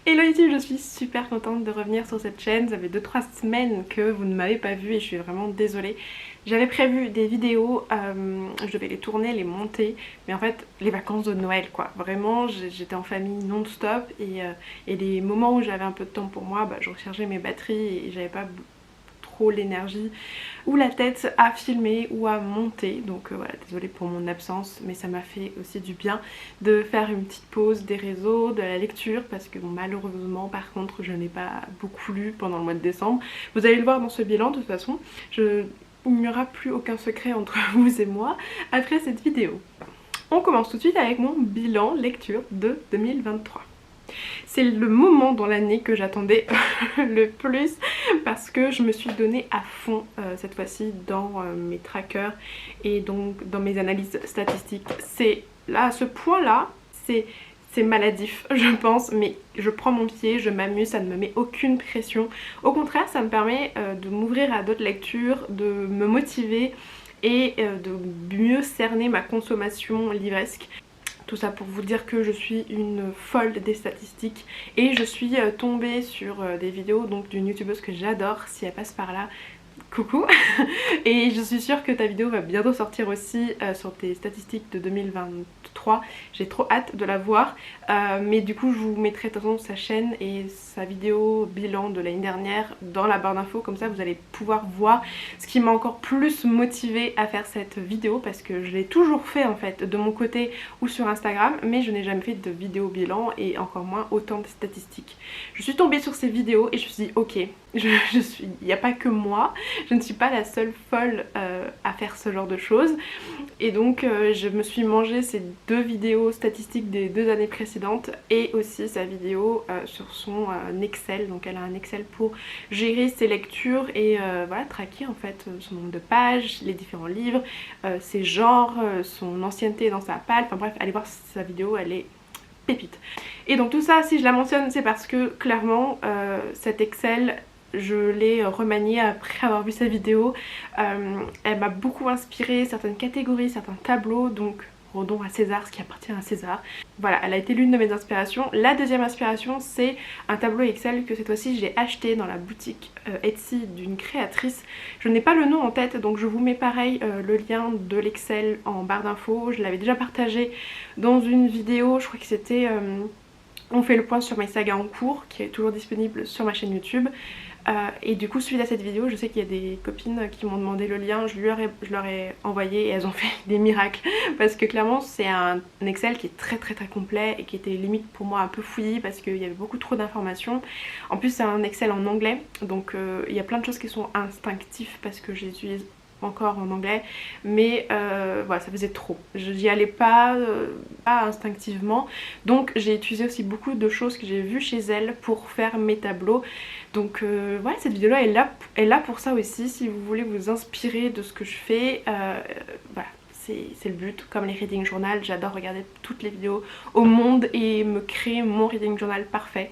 Hello YouTube, je suis super contente de revenir sur cette chaîne. Ça fait 2-3 semaines que vous ne m'avez pas vue et je suis vraiment désolée. J'avais prévu des vidéos, je devais les tourner, les monter, mais en fait les vacances de Noël quoi. Vraiment j'étais en famille non-stop et les moments où j'avais un peu de temps pour moi, je rechargeais mes batteries et j'avais pas trop l'énergie ou la tête à filmer ou à monter, donc voilà, désolée pour mon absence, mais ça m'a fait aussi du bien de faire une petite pause des réseaux, de la lecture, parce que bon, malheureusement par contre je n'ai pas beaucoup lu pendant le mois de décembre. Vous allez le voir dans ce bilan de toute façon, il n'y aura plus aucun secret entre vous et moi après cette vidéo. On commence tout de suite avec mon bilan lecture de 2023. C'est le moment dans l'année que j'attendais le plus parce que je me suis donnée à fond cette fois-ci dans mes trackers et donc dans mes analyses statistiques. C'est là, à ce point-là, c'est maladif je pense, mais je prends mon pied, je m'amuse, ça ne me met aucune pression. Au contraire, ça me permet de m'ouvrir à d'autres lectures, de me motiver et de mieux cerner ma consommation livresque. Tout ça pour vous dire que je suis une folle des statistiques et je suis tombée sur des vidéos donc d'une youtubeuse que j'adore. Si elle passe par là, coucou. Et je suis sûre que ta vidéo va bientôt sortir aussi sur tes statistiques de 2023. J'ai trop hâte de la voir, mais du coup je vous mettrai de toute façon sa chaîne et sa vidéo bilan de l'année dernière dans la barre d'infos, comme ça vous allez pouvoir voir ce qui m'a encore plus motivée à faire cette vidéo, parce que je l'ai toujours fait en fait de mon côté ou sur Instagram, mais je n'ai jamais fait de vidéo bilan et encore moins autant de statistiques. Je suis tombée sur ces vidéos et je me suis dit ok, il n'y a pas que moi, je ne suis pas la seule folle à faire ce genre de choses. Et donc je me suis mangé ces deux vidéos statistiques des 2 années précédentes et aussi sa vidéo sur son Excel. Donc elle a un Excel pour gérer ses lectures et voilà, traquer en fait son nombre de pages, les différents livres, ses genres, son ancienneté dans sa palle. Enfin bref, allez voir sa vidéo, elle est pépite. Et donc tout ça, si je la mentionne, c'est parce que clairement cet Excel, je l'ai remanié après avoir vu sa vidéo. Elle m'a beaucoup inspiré, certaines catégories, certains tableaux, donc rendons à César ce qui appartient à César. Voilà, elle a été l'une de mes inspirations. La deuxième inspiration, c'est un tableau Excel que cette fois-ci j'ai acheté dans la boutique Etsy d'une créatrice. Je n'ai pas le nom en tête, donc je vous mets pareil le lien de l'Excel en barre d'infos. Je l'avais déjà partagé dans une vidéo, je crois que c'était on fait le point sur mes sagas en cours, qui est toujours disponible sur ma chaîne YouTube. Et du coup suite à cette vidéo, je sais qu'il y a des copines qui m'ont demandé le lien, je leur ai envoyé et elles ont fait des miracles, parce que clairement c'est un Excel qui est très complet et qui était limite pour moi un peu fouillis parce qu'il y avait beaucoup trop d'informations. En plus c'est un Excel en anglais, donc il y a plein de choses qui sont instinctives parce que je les utilise encore en anglais, mais voilà, ça faisait trop, j'y allais pas instinctivement, donc j'ai utilisé aussi beaucoup de choses que j'ai vues chez elle pour faire mes tableaux. Donc voilà, cette vidéo là est là pour ça aussi, si vous voulez vous inspirer de ce que je fais, voilà. C'est le but, comme les reading journal, j'adore regarder toutes les vidéos au monde et me créer mon reading journal parfait.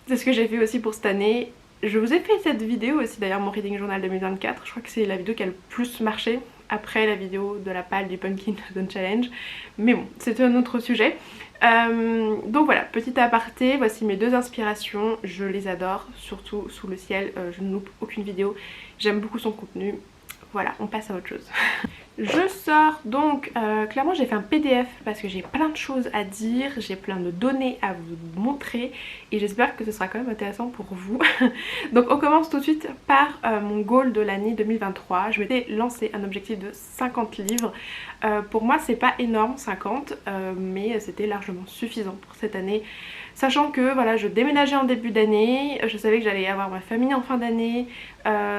C'est ce que j'ai fait aussi pour cette année. Je vous ai fait cette vidéo aussi d'ailleurs, mon reading journal 2024, je crois que c'est la vidéo qui a le plus marché après la vidéo de la palle du Pumpkin Don't Challenge, mais bon, c'est un autre sujet. Donc voilà, petit aparté, voici mes 2 inspirations, je les adore, surtout Sous le ciel, je ne loupe aucune vidéo, j'aime beaucoup son contenu. Voilà, on passe à autre chose. Je sors donc, clairement j'ai fait un PDF parce que j'ai plein de choses à dire, j'ai plein de données à vous montrer et j'espère que ce sera quand même intéressant pour vous. Donc on commence tout de suite par mon goal de l'année 2023. Je m'étais lancé un objectif de 50 livres. Pour moi c'est pas énorme 50, mais c'était largement suffisant pour cette année. Sachant que voilà, je déménageais en début d'année, je savais que j'allais avoir ma famille en fin d'année,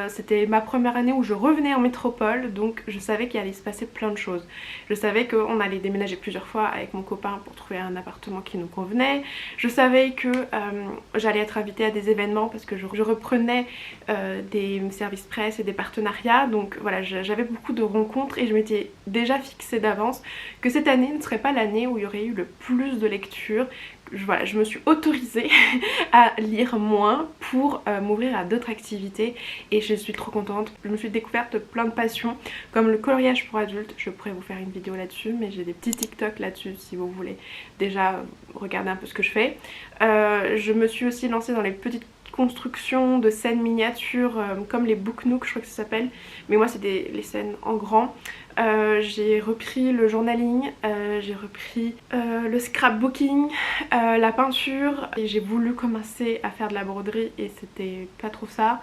c'était ma première année où je revenais en métropole, donc je savais qu'il allait se passer plein de choses. Je savais qu'on allait déménager plusieurs fois avec mon copain pour trouver un appartement qui nous convenait. Je savais que j'allais être invitée à des événements parce que je reprenais des services presse et des partenariats, donc voilà, j'avais beaucoup de rencontres et je m'étais déjà fixée d'avance que cette année ne serait pas l'année où il y aurait eu le plus de lectures, voilà, je me suis autorisée à lire moins pour m'ouvrir à d'autres activités et je suis trop contente. Je me suis découverte plein de passions comme le coloriage pour adultes, je pourrais vous faire une vidéo là-dessus mais j'ai des petits TikTok là-dessus si vous voulez déjà regarder un peu ce que je fais. Je me suis aussi lancée dans les petites construction de scènes miniatures comme les book nook, je crois que ça s'appelle, mais moi c'est les scènes en grand. J'ai repris le journaling, j'ai repris le scrapbooking, la peinture et j'ai voulu commencer à faire de la broderie et c'était pas trop ça.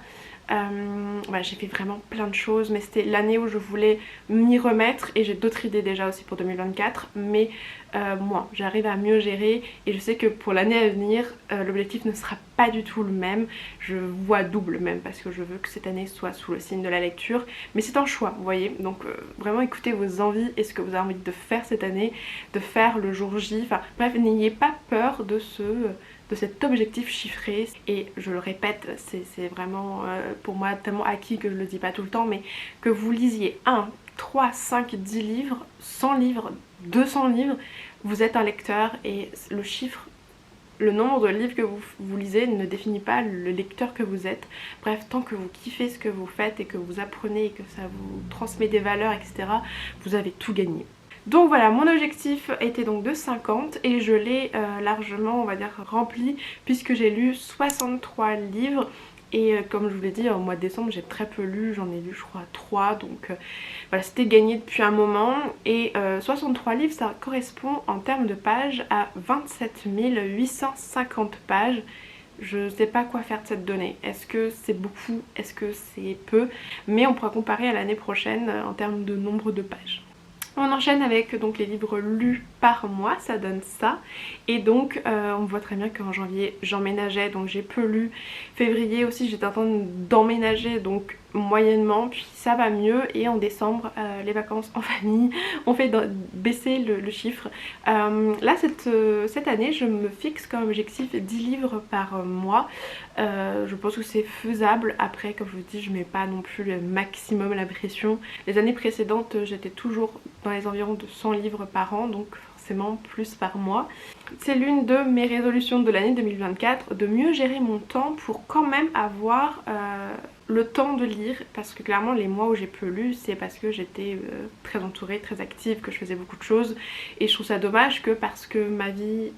Voilà, j'ai fait vraiment plein de choses mais c'était l'année où je voulais m'y remettre et j'ai d'autres idées déjà aussi pour 2024 mais moi j'arrive à mieux gérer et je sais que pour l'année à venir l'objectif ne sera pas du tout le même, je vois double même parce que je veux que cette année soit sous le signe de la lecture mais c'est un choix vous voyez, donc vraiment écoutez vos envies et ce que vous avez envie de faire cette année, de faire le jour J, enfin bref n'ayez pas peur de cet objectif chiffré et je le répète c'est vraiment pour moi tellement acquis que je le dis pas tout le temps mais que vous lisiez 1, 3, 5, 10 livres, 100 livres, 200 livres, vous êtes un lecteur et le chiffre, le nombre de livres que vous lisez ne définit pas le lecteur que vous êtes. Bref, tant que vous kiffez ce que vous faites et que vous apprenez et que ça vous transmet des valeurs etc, vous avez tout gagné. Donc voilà, mon objectif était donc de 50 et je l'ai largement on va dire rempli puisque j'ai lu 63 livres et comme je vous l'ai dit au mois de décembre j'ai très peu lu, j'en ai lu je crois 3 donc voilà c'était gagné depuis un moment et 63 livres ça correspond en termes de pages à 27 850 pages. Je sais pas quoi faire de cette donnée, est-ce que c'est beaucoup, est-ce que c'est peu, mais on pourra comparer à l'année prochaine en termes de nombre de pages. On enchaîne avec donc les livres lus par mois, ça donne ça. Et donc on voit très bien qu'en janvier j'emménageais, donc j'ai peu lu. Février aussi j'étais en train d'emménager, donc moyennement, puis ça va mieux. Et en décembre, les vacances en famille ont fait baisser le chiffre. Là cette année je me fixe comme objectif 10 livres par mois. Je pense que c'est faisable. Après comme je vous dis je mets pas non plus le maximum la pression. Les années précédentes j'étais toujours dans les environs de 100 livres par an, donc forcément plus par mois. C'est l'une de mes résolutions de l'année 2024, de mieux gérer mon temps pour quand même avoir le temps de lire, parce que clairement les mois où j'ai peu lu c'est parce que j'étais très entourée, très active, que je faisais beaucoup de choses et je trouve ça dommage que parce que ma vie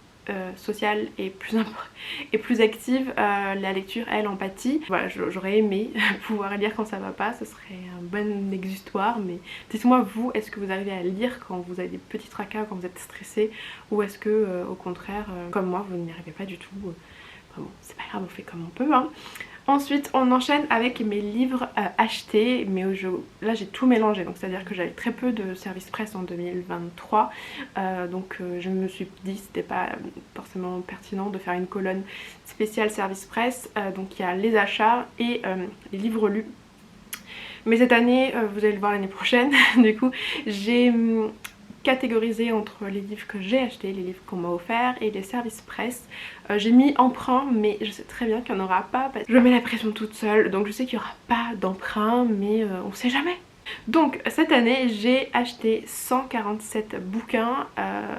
sociale et plus active, la lecture elle en pâtit. Voilà, j'aurais aimé pouvoir lire quand ça va pas, ce serait un bon exutoire, mais dites-moi vous, est-ce que vous arrivez à lire quand vous avez des petits tracas, quand vous êtes stressé, ou est-ce que au contraire comme moi vous n'y arrivez pas du tout. Bon, c'est pas grave, on fait comme on peut hein. Ensuite on enchaîne avec mes livres achetés, mais là j'ai tout mélangé, donc c'est à dire que j'avais très peu de service presse en 2023, donc je me suis dit c'était pas forcément pertinent de faire une colonne spéciale service presse, donc il y a les achats et les livres lus. Mais cette année, vous allez le voir l'année prochaine, du coup j'ai catégorisé entre les livres que j'ai achetés, les livres qu'on m'a offerts et les services presse. J'ai mis emprunt mais je sais très bien qu'il n'y en aura pas parce que je mets la pression toute seule, donc je sais qu'il n'y aura pas d'emprunt mais on sait jamais. Donc cette année j'ai acheté 147 bouquins,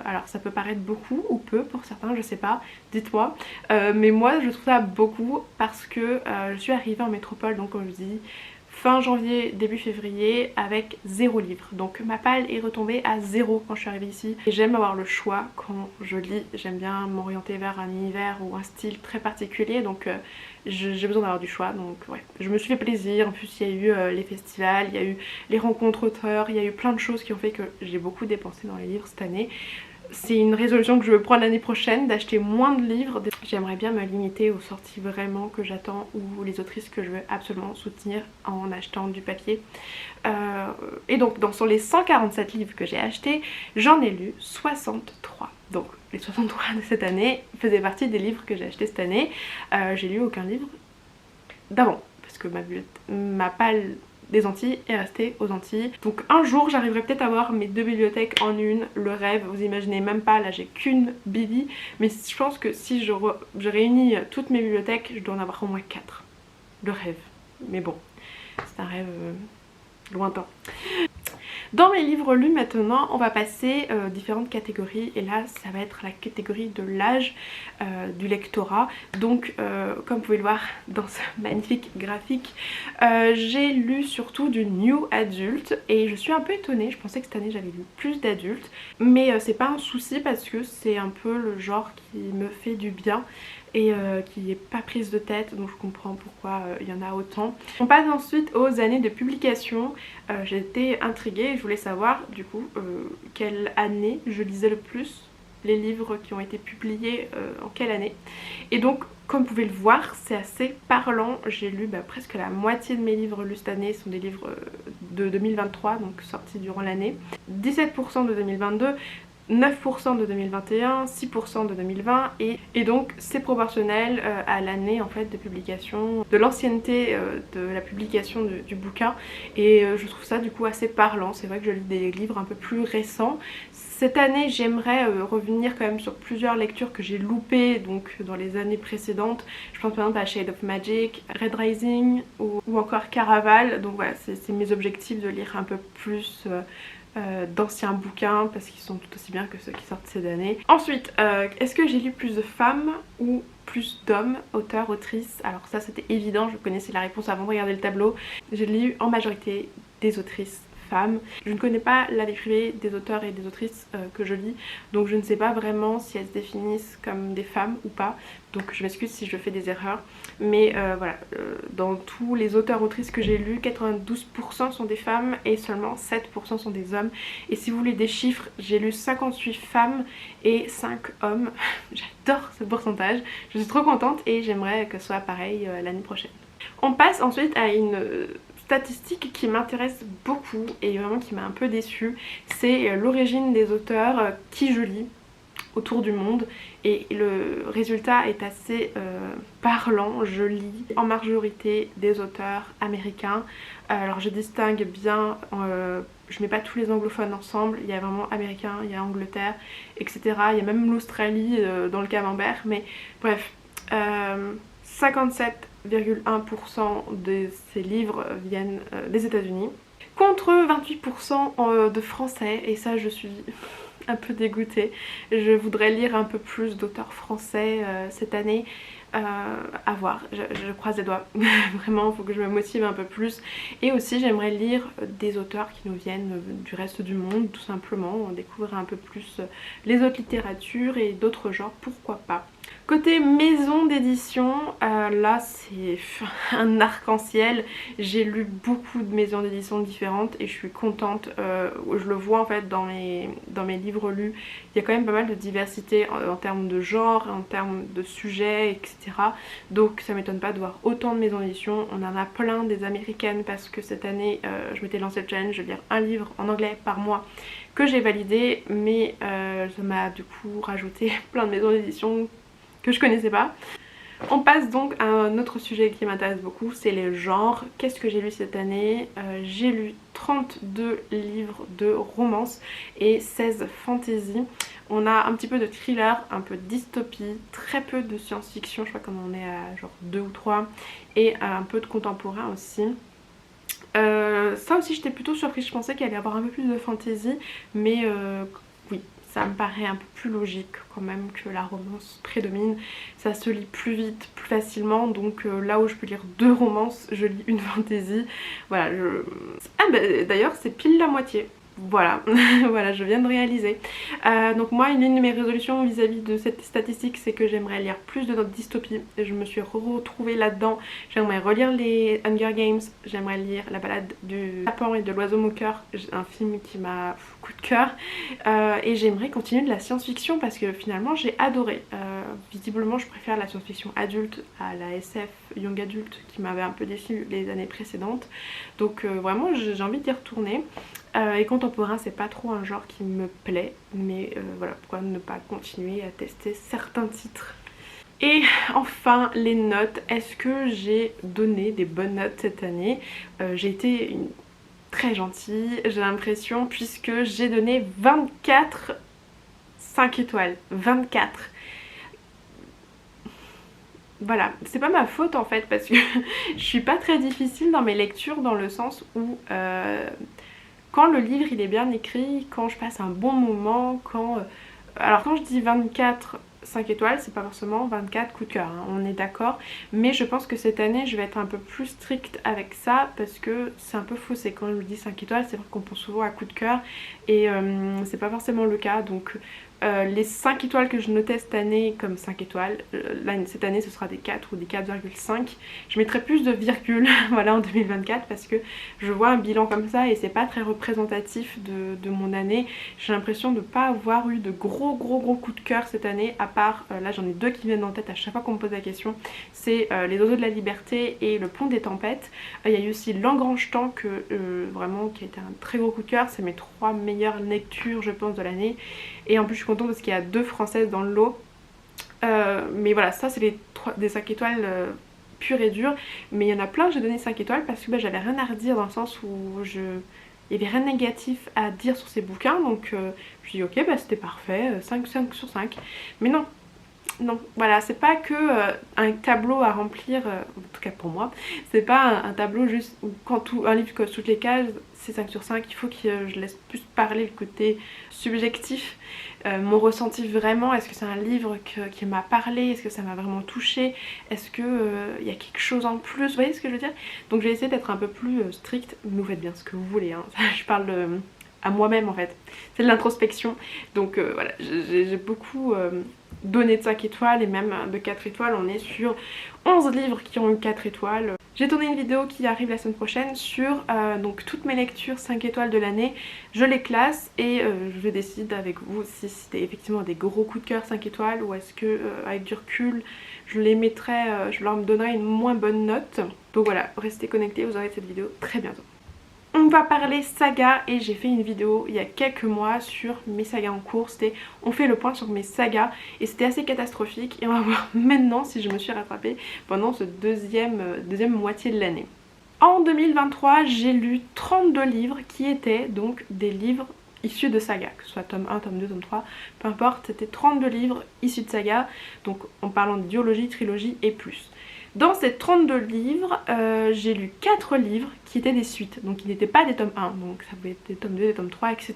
alors ça peut paraître beaucoup ou peu pour certains, je sais pas, dites-moi, mais moi je trouve ça beaucoup parce que je suis arrivée en métropole, donc comme je dis fin janvier, début février avec 0 livre. Donc ma palle est retombée à 0 quand je suis arrivée ici. Et j'aime avoir le choix quand je lis. J'aime bien m'orienter vers un univers ou un style très particulier. Donc j'ai besoin d'avoir du choix. Donc ouais, je me suis fait plaisir. En plus il y a eu les festivals, il y a eu les rencontres auteurs, il y a eu plein de choses qui ont fait que j'ai beaucoup dépensé dans les livres cette année. C'est une résolution que je veux prendre l'année prochaine, d'acheter moins de livres. J'aimerais bien me limiter aux sorties vraiment que j'attends ou les autrices que je veux absolument soutenir en achetant du papier. Et donc sur les 147 livres que j'ai achetés, j'en ai lu 63. Donc les 63 de cette année faisaient partie des livres que j'ai achetés cette année. J'ai lu aucun livre d'avant parce que ma palle des Antilles est restée aux Antilles. Donc un jour j'arriverai peut-être à avoir mes 2 bibliothèques en une, le rêve, vous imaginez même pas, là j'ai qu'une Bibi, mais je pense que si je réunis toutes mes bibliothèques, je dois en avoir au moins 4. Le rêve, mais bon, c'est un rêve lointain. Dans mes livres lus maintenant, on va passer différentes catégories et là ça va être la catégorie de l'âge du lectorat. Donc comme vous pouvez le voir dans ce magnifique graphique, j'ai lu surtout du new adulte et je suis un peu étonnée, je pensais que cette année j'avais lu plus d'adultes, mais c'est pas un souci parce que c'est un peu le genre qui me fait du bien et qui n'est pas prise de tête, donc je comprends pourquoi il y en a autant. On passe ensuite aux années de publication. J'ai été intriguée et je voulais savoir du coup quelle année je lisais le plus, les livres qui ont été publiés en quelle année. Et donc comme vous pouvez le voir, c'est assez parlant. J'ai lu presque la moitié de mes livres lus cette année sont des livres de 2023, donc sortis durant l'année. 17% de 2022, 9% de 2021, 6% de 2020 et donc c'est proportionnel à l'année en fait de publication, de l'ancienneté de la publication du bouquin et je trouve ça du coup assez parlant. C'est vrai que je lis des livres un peu plus récents. Cette année j'aimerais revenir quand même sur plusieurs lectures que j'ai loupées donc dans les années précédentes. Je pense par exemple à Shade of Magic, Red Rising ou encore Caraval. Donc voilà, c'est mes objectifs de lire un peu plus d'anciens bouquins parce qu'ils sont tout aussi bien que ceux qui sortent cette année. Ensuite, est-ce que j'ai lu plus de femmes ou plus d'hommes, auteurs, autrices? Alors ça c'était évident, je connaissais la réponse avant de regarder le tableau. J'ai lu en majorité des autrices femmes. Je ne connais pas la vie privée des auteurs et des autrices que je lis, donc je ne sais pas vraiment si elles se définissent comme des femmes ou pas, donc je m'excuse si je fais des erreurs, mais voilà, dans tous les auteurs autrices que j'ai lus, 92% sont des femmes et seulement 7% sont des hommes. Et si vous voulez des chiffres, j'ai lu 58 femmes et 5 hommes. J'adore ce pourcentage, je suis trop contente et j'aimerais que ce soit pareil l'année prochaine. On passe ensuite à une statistique qui m'intéresse beaucoup et vraiment qui m'a un peu déçue, c'est l'origine des auteurs qui je lis autour du monde et le résultat est assez parlant. Je lis en majorité des auteurs américains. Alors je distingue bien, je mets pas tous les anglophones ensemble, il y a vraiment américain, il y a Angleterre, etc. Il y a même l'Australie dans le camembert, mais bref, 57,1% de ces livres viennent des États-Unis contre 28% de français et ça je suis un peu dégoûtée. Je voudrais lire un peu plus d'auteurs français cette année. À voir, je croise les doigts. Vraiment, il faut que je me motive un peu plus. Et aussi, j'aimerais lire des auteurs qui nous viennent du reste du monde, tout simplement. Découvrir un peu plus les autres littératures et d'autres genres, pourquoi pas. Côté maison d'édition, là c'est un arc-en-ciel. J'ai lu beaucoup de maisons d'édition différentes et je suis contente. Je le vois en fait dans mes livres lus. Il y a quand même pas mal de diversité en termes de genre, en termes de sujets, etc. Donc ça m'étonne pas de voir autant de maisons d'édition. On en a plein des américaines parce que cette année je m'étais lancé le challenge de lire un livre en anglais par mois que j'ai validé. Mais ça m'a du coup rajouté plein de maisons d'édition que je connaissais pas. On passe donc à un autre sujet qui m'intéresse beaucoup, c'est les genres. Qu'est-ce que j'ai lu cette année? J'ai lu 32 livres de romance et 16 fantasy. On a un petit peu de thriller, un peu de dystopie, très peu de science-fiction, je crois qu'on en est à genre 2 ou 3, et un peu de contemporain aussi. Ça aussi j'étais plutôt surprise, je pensais qu'il allait y avoir un peu plus de fantasy, mais oui, ça me paraît un peu plus logique quand même que la romance prédomine. Ça se lit plus vite, plus facilement, donc là où je peux lire 2 romances, je lis une fantasy. Voilà, ah bah d'ailleurs c'est pile la moitié. Voilà, voilà, je viens de réaliser. Donc moi, l'une de mes résolutions vis-à-vis de cette statistique, c'est que j'aimerais lire plus de dystopie. Je me suis retrouvée là-dedans. J'aimerais relire les Hunger Games, j'aimerais lire La balade du lapin et de l'oiseau moqueur, un film qui m'a coup de cœur. Et j'aimerais continuer de la science-fiction parce que finalement j'ai adoré. Visiblement, je préfère la science-fiction adulte à la SF young adulte qui m'avait un peu déçue les années précédentes. Donc vraiment, j'ai envie d'y retourner. Et contemporain c'est pas trop un genre qui me plaît, mais voilà, pourquoi ne pas continuer à tester certains titres. Et enfin les notes, est-ce que j'ai donné des bonnes notes cette année? J'ai été très gentille, j'ai l'impression, puisque j'ai donné 24 5 étoiles, 24. Voilà, c'est pas ma faute en fait parce que je suis pas très difficile dans mes lectures dans le sens où quand le livre il est bien écrit, quand je passe un bon moment, alors quand je dis 24 5 étoiles, c'est pas forcément 24 coups de cœur, hein, on est d'accord, mais je pense que cette année je vais être un peu plus stricte avec ça parce que c'est un peu faux, c'est quand je me dis 5 étoiles, c'est vrai qu'on pense souvent à coup de cœur et c'est pas forcément le cas, donc les 5 étoiles que je notais cette année comme 5 étoiles, cette année ce sera des 4 ou des 4,5. Je mettrai plus de virgules voilà, en 2024 parce que je vois un bilan comme ça et c'est pas très représentatif de mon année. J'ai l'impression de ne pas avoir eu de gros coups de cœur cette année, à part, là j'en ai deux qui viennent en tête à chaque fois qu'on me pose la question. C'est Les Oiseaux de la Liberté et Le Pont des Tempêtes. Il y a eu aussi L'Engrange-Temps vraiment qui a été un très gros coup de cœur. C'est mes 3 meilleures lectures je pense de l'année. Et en plus je suis contente parce qu'il y a 2 françaises dans le lot. Mais voilà, ça c'est des 5 étoiles pures et dures. Mais il y en a plein que j'ai donné 5 étoiles parce que j'avais rien à redire, dans le sens où il n'y avait rien de négatif à dire sur ces bouquins. Donc je me suis dit ok, c'était parfait, 5 sur 5. Mais non, non, voilà, c'est pas que un tableau à remplir, en tout cas pour moi, c'est pas un tableau juste où quand un livre coche toutes les cases, c'est 5 sur 5, il faut que je laisse plus parler le côté subjectif, mon ressenti vraiment, est-ce que c'est un livre qui m'a parlé, est-ce que ça m'a vraiment touché, est-ce que il y a quelque chose en plus, vous voyez ce que je veux dire? Donc j'ai essayé d'être un peu plus stricte, mais vous faites bien ce que vous voulez, hein. Je parle à moi-même en fait, c'est de l'introspection, donc voilà, j'ai beaucoup donné de 5 étoiles et même de 4 étoiles, on est sur 11 livres qui ont eu 4 étoiles. J'ai tourné une vidéo qui arrive la semaine prochaine sur donc toutes mes lectures 5 étoiles de l'année, je les classe et je décide avec vous si c'était effectivement des gros coups de cœur 5 étoiles ou est-ce que avec du recul je les mettrais, je leur donnerais une moins bonne note. Donc voilà, restez connectés, vous aurez cette vidéo très bientôt. On va parler saga et j'ai fait une vidéo il y a quelques mois sur mes sagas en cours, on fait le point sur mes sagas et c'était assez catastrophique et on va voir maintenant si je me suis rattrapée pendant ce deuxième moitié de l'année. En 2023 j'ai lu 32 livres qui étaient donc des livres issus de saga, que ce soit tome 1, tome 2, tome 3, peu importe, c'était 32 livres issus de saga, donc en parlant de duologie, trilogie et plus. Dans ces 32 livres, j'ai lu 4 livres qui étaient des suites, donc qui n'étaient pas des tomes 1, donc ça pouvait être des tomes 2, des tomes 3, etc.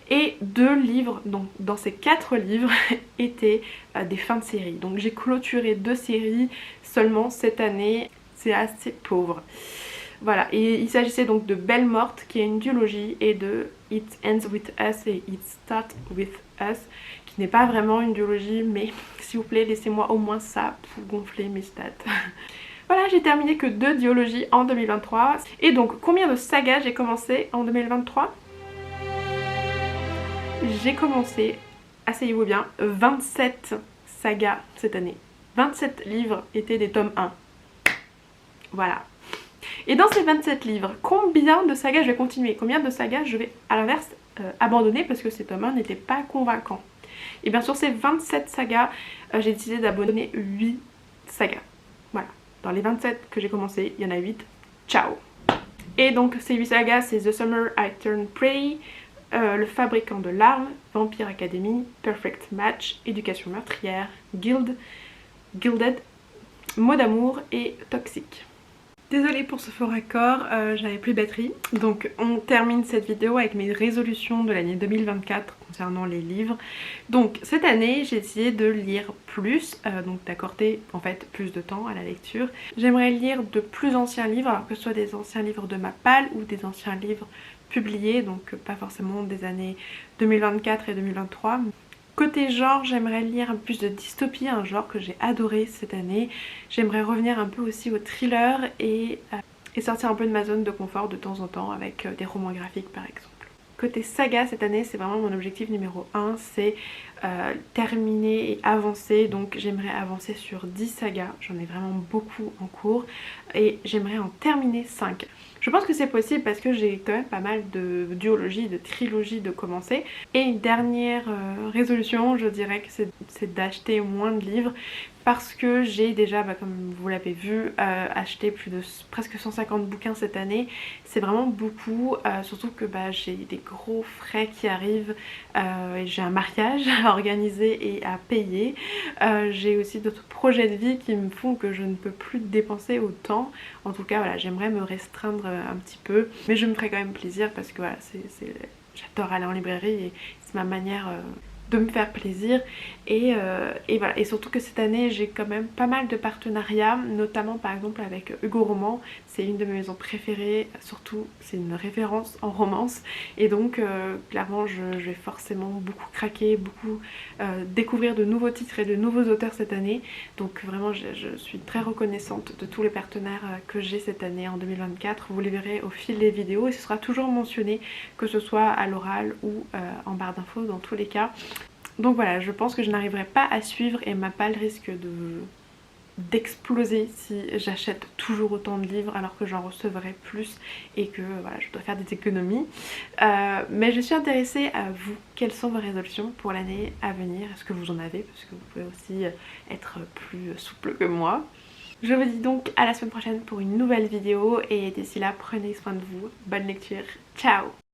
Et 2 livres, donc dans ces 4 livres, étaient des fins de série. Donc j'ai clôturé 2 séries seulement cette année, c'est assez pauvre. Voilà, et il s'agissait donc de Belle Morte, qui est une duologie, et de It Ends With Us et It Starts With Us, qui n'est pas vraiment une duologie, mais s'il vous plaît, laissez-moi au moins ça pour gonfler mes stats. Voilà, j'ai terminé que 2 duologies en 2023. Et donc, combien de sagas j'ai commencé en 2023? J'ai commencé, asseyez-vous bien, 27 sagas cette année. 27 livres étaient des tomes 1. Voilà. Et dans ces 27 livres, combien de sagas je vais continuer? Combien de sagas je vais à l'inverse abandonner parce que ces tomes 1 n'étaient pas convaincants? Et bien sur ces 27 sagas, j'ai décidé d'abandonner 8 sagas. Voilà, dans les 27 que j'ai commencé, il y en a 8. Ciao! Et donc ces 8 sagas, c'est The Summer I Turned Prey, Le Fabricant de Larmes, Vampire Academy, Perfect Match, Éducation meurtrière, Gilded, Mot d'amour et Toxique. Désolée pour ce faux raccord, j'avais plus de batterie. Donc on termine cette vidéo avec mes résolutions de l'année 2024 concernant les livres. Donc cette année j'ai essayé de lire plus, donc d'accorder en fait plus de temps à la lecture. J'aimerais lire de plus anciens livres, alors que ce soit des anciens livres de ma palle ou des anciens livres publiés, donc pas forcément des années 2024 et 2023. Côté genre, j'aimerais lire plus de dystopie, un genre que j'ai adoré cette année. J'aimerais revenir un peu aussi au thriller et sortir un peu de ma zone de confort de temps en temps avec des romans graphiques par exemple. Côté saga cette année, c'est vraiment mon objectif numéro 1, c'est terminer et avancer. Donc j'aimerais avancer sur 10 sagas, j'en ai vraiment beaucoup en cours et j'aimerais en terminer 5. Je pense que c'est possible parce que j'ai quand même pas mal de duologies, de trilogies de commencer. Et une dernière résolution, je dirais que c'est d'acheter moins de livres parce que j'ai déjà, comme vous l'avez vu, acheté plus de presque 150 bouquins cette année. C'est vraiment beaucoup, surtout que j'ai des gros frais qui arrivent et j'ai un mariage à organiser et à payer. J'ai aussi d'autres projets de vie qui me font que je ne peux plus dépenser autant. En tout cas voilà, j'aimerais me restreindre un petit peu, mais je me ferai quand même plaisir parce que voilà, j'adore aller en librairie et c'est ma manière de me faire plaisir et voilà, et surtout que cette année j'ai quand même pas mal de partenariats, notamment par exemple avec Hugo Roman. C'est une de mes maisons préférées, surtout c'est une référence en romance et donc clairement je vais forcément beaucoup craquer, beaucoup découvrir de nouveaux titres et de nouveaux auteurs cette année. Donc vraiment je suis très reconnaissante de tous les partenaires que j'ai cette année en 2024. Vous les verrez au fil des vidéos et ce sera toujours mentionné, que ce soit à l'oral ou en barre d'infos dans tous les cas. Donc voilà, je pense que je n'arriverai pas à suivre et ma palle risque d'exploser si j'achète toujours autant de livres alors que j'en recevrai plus et que voilà, je dois faire des économies. Mais je suis intéressée à vous. Quelles sont vos résolutions pour l'année à venir? Est-ce que vous en avez? Parce que vous pouvez aussi être plus souple que moi. Je vous dis donc à la semaine prochaine pour une nouvelle vidéo et d'ici là, prenez soin de vous. Bonne lecture. Ciao!